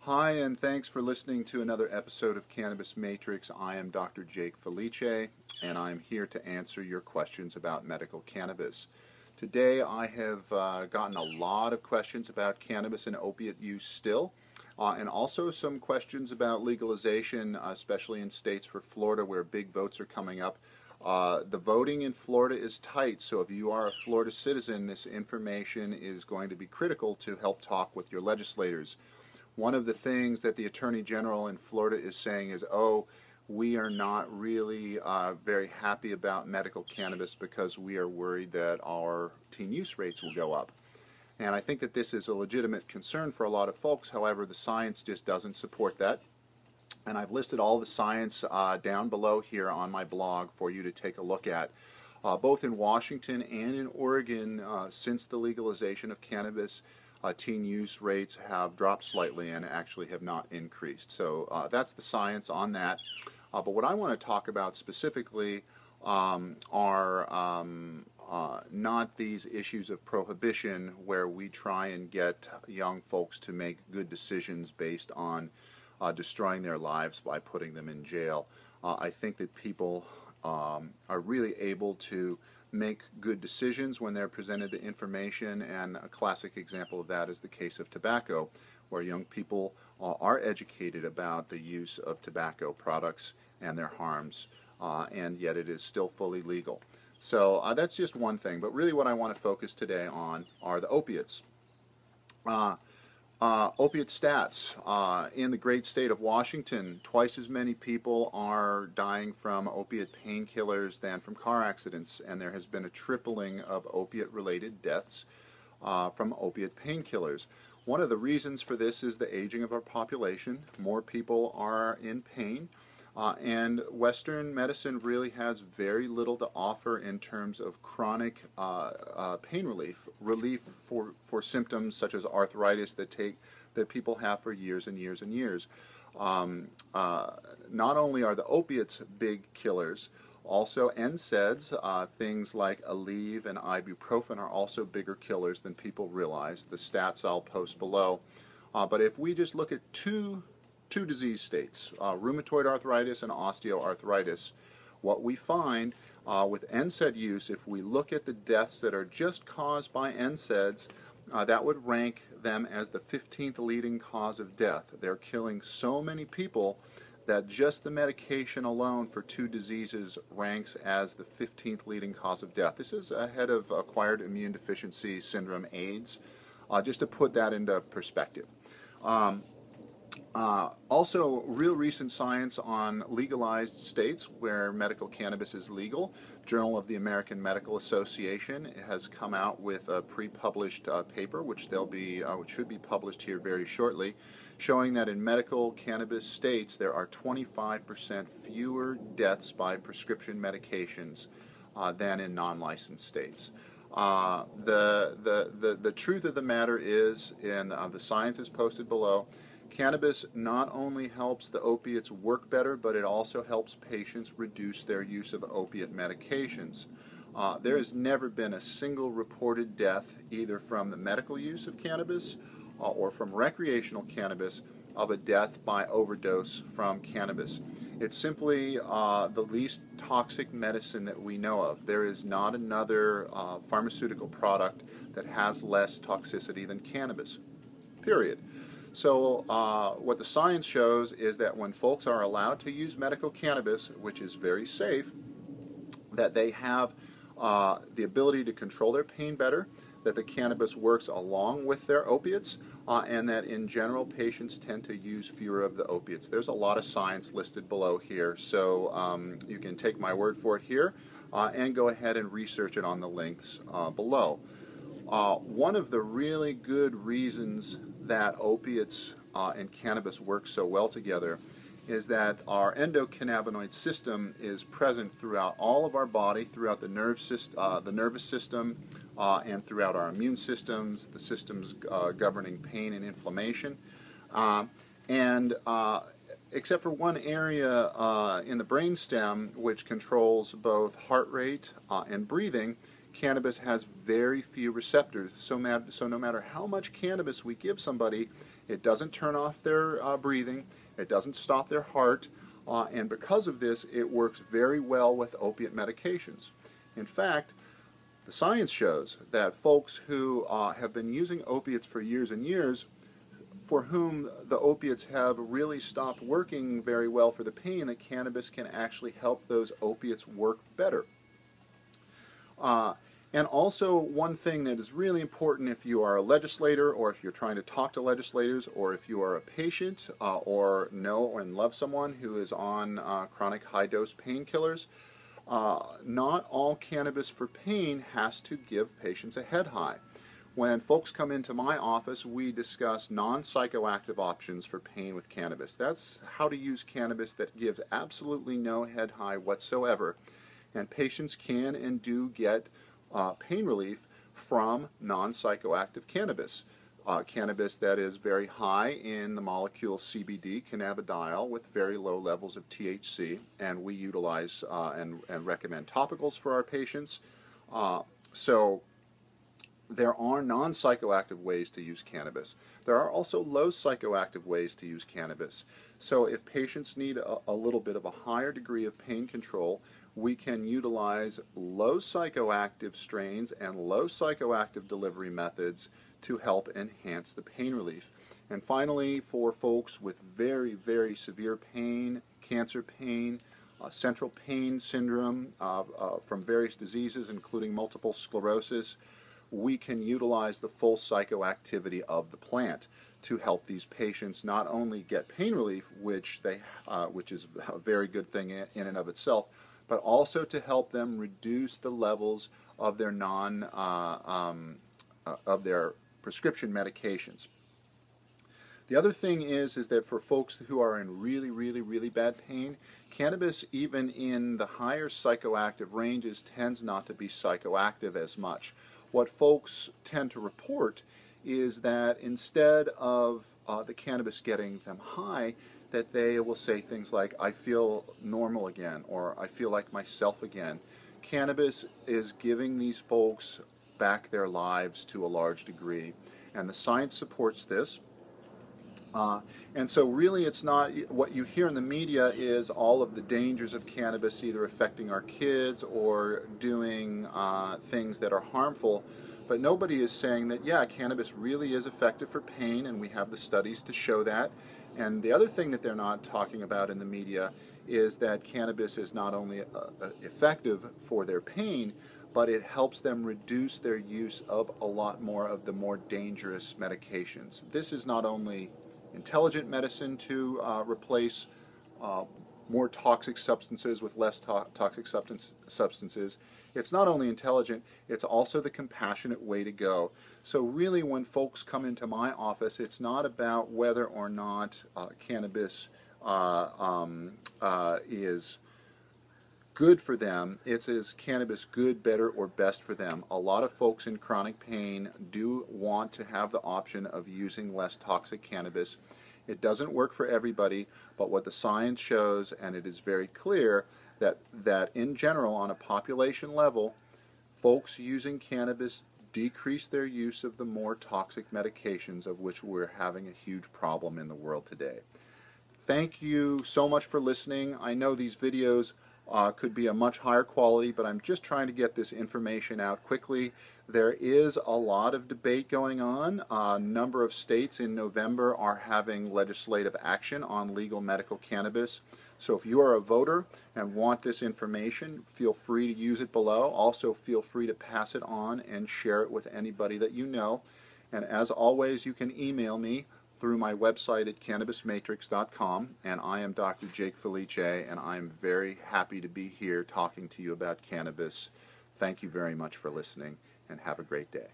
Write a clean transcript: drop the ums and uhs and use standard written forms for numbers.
Hi, and thanks for listening to another episode of Cannabis Matrix. I am Dr. Jake Felice, and I'm here to answer your questions about medical cannabis. Today I have gotten a lot of questions about cannabis and opiate use still, and also some questions about legalization, especially in states for Florida where big votes are coming up. The voting in Florida is tight, so if you are a Florida citizen, this information is going to be critical to help talk with your legislators. One of the things that the Attorney General in Florida is saying is, we are not really very happy about medical cannabis because we are worried that our teen use rates will go up. And I think that this is a legitimate concern for a lot of folks. However, the science just doesn't support that. And I've listed all the science down below here on my blog for you to take a look at. Both in Washington and in Oregon, since the legalization of cannabis, teen use rates have dropped slightly and actually have not increased. So that's the science on that. But what I want to talk about specifically are not these issues of prohibition where we try and get young folks to make good decisions based on destroying their lives by putting them in jail. I think that people are really able to make good decisions when they're presented the information, and a classic example of that is the case of tobacco, where young people are educated about the use of tobacco products and their harms, and yet it is still fully legal. So that's just one thing, but really what I want to focus today on are the opiates. Opiate stats. In the great state of Washington, twice as many people are dying from opiate painkillers than from car accidents, and there has been a tripling of opiate-related deaths from opiate painkillers. One of the reasons for this is the aging of our population. More people are in pain, and Western medicine really has very little to offer in terms of chronic pain relief for symptoms such as arthritis that people have for years and years and years. Not only are the opiates big killers, also NSAIDs, things like Aleve and ibuprofen, are also bigger killers than people realize. The stats I'll post below. But if we just look at two disease states, rheumatoid arthritis and osteoarthritis, what we find with NSAID use, if we look at the deaths that are just caused by NSAIDs, that would rank them as the 15th leading cause of death. They're killing so many people that just the medication alone for two diseases ranks as the 15th leading cause of death. This is ahead of acquired immune deficiency syndrome, AIDS, just to put that into perspective. Also, real recent science on legalized states where medical cannabis is legal. Journal of the American Medical Association has come out with a pre-published paper, which should be published here very shortly, showing that in medical cannabis states there are 25% fewer deaths by prescription medications than in non-licensed states. The truth of the matter is, and the science is posted below, cannabis not only helps the opiates work better, but it also helps patients reduce their use of opiate medications. There has never been a single reported death, either from the medical use of cannabis or from recreational cannabis, of a death by overdose from cannabis. It's simply the least toxic medicine that we know of. There is not another pharmaceutical product that has less toxicity than cannabis, period. So what the science shows is that when folks are allowed to use medical cannabis, which is very safe, that they have the ability to control their pain better, that the cannabis works along with their opiates, and that in general patients tend to use fewer of the opiates. There's a lot of science listed below here, so you can take my word for it here and go ahead and research it on the links below. One of the really good reasons that opiates and cannabis work so well together is that our endocannabinoid system is present throughout all of our body, throughout the nervous system, and throughout our immune systems, the systems governing pain and inflammation. Except for one area in the brainstem which controls both heart rate and breathing, cannabis has very few receptors, so no matter how much cannabis we give somebody, It doesn't turn off their breathing. It doesn't stop their heart. And because of this, it works very well with opiate medications. In fact, the science shows that folks who have been using opiates for years and years, for whom the opiates have really stopped working very well for the pain, that cannabis can actually help those opiates work better. And also, one thing that is really important if you are a legislator, or if you're trying to talk to legislators, or if you are a patient or know and love someone who is on chronic high-dose painkillers, not all cannabis for pain has to give patients a head high. When folks come into my office, we discuss non-psychoactive options for pain with cannabis. That's how to use cannabis that gives absolutely no head high whatsoever. And patients can and do get pain relief from non-psychoactive cannabis. Cannabis that is very high in the molecule CBD, cannabidiol, with very low levels of THC, and we utilize and recommend topicals for our patients. So there are non-psychoactive ways to use cannabis. There are also low psychoactive ways to use cannabis. So if patients need a little bit of a higher degree of pain control, we can utilize low psychoactive strains and low psychoactive delivery methods to help enhance the pain relief. And finally, for folks with very, very severe pain, cancer pain, central pain syndrome from various diseases, including multiple sclerosis, we can utilize the full psychoactivity of the plant to help these patients not only get pain relief, which is a very good thing in and of itself, but also to help them reduce the levels of their prescription medications. The other thing is that for folks who are in really, really, really bad pain, cannabis, even in the higher psychoactive ranges, tends not to be psychoactive as much. What folks tend to report is that instead of the cannabis getting them high, that they will say things like, I feel normal again, or I feel like myself again. Cannabis is giving these folks back their lives to a large degree, and the science supports this. And so really it's not, what you hear in the media is all of the dangers of cannabis either affecting our kids or doing things that are harmful, but nobody is saying that, yeah, cannabis really is effective for pain, and we have the studies to show that. And the other thing that they're not talking about in the media is that cannabis is not only effective for their pain, but it helps them reduce their use of a lot more of the more dangerous medications. This is not only intelligent medicine to replace more toxic substances with less toxic substances. It's not only intelligent, it's also the compassionate way to go. So really, when folks come into my office, it's not about whether or not cannabis is good for them. It's is cannabis good, better, or best for them. A lot of folks in chronic pain do want to have the option of using less toxic cannabis. It doesn't work for everybody, but what the science shows, and it is very clear, that in general, on a population level, folks using cannabis decrease their use of the more toxic medications, of which we're having a huge problem in the world today. Thank you so much for listening. I know these videos could be a much higher quality, but I'm just trying to get this information out quickly. There is a lot of debate going on. A number of states in November are having legislative action on legal medical cannabis. So if you are a voter and want this information, feel free to use it below. Also feel free to pass it on and share it with anybody that you know. And as always, you can email me through my website at cannabismatrix.com, and I am Dr. Jake Felice, and I'm very happy to be here talking to you about cannabis. Thank you very much for listening, and have a great day.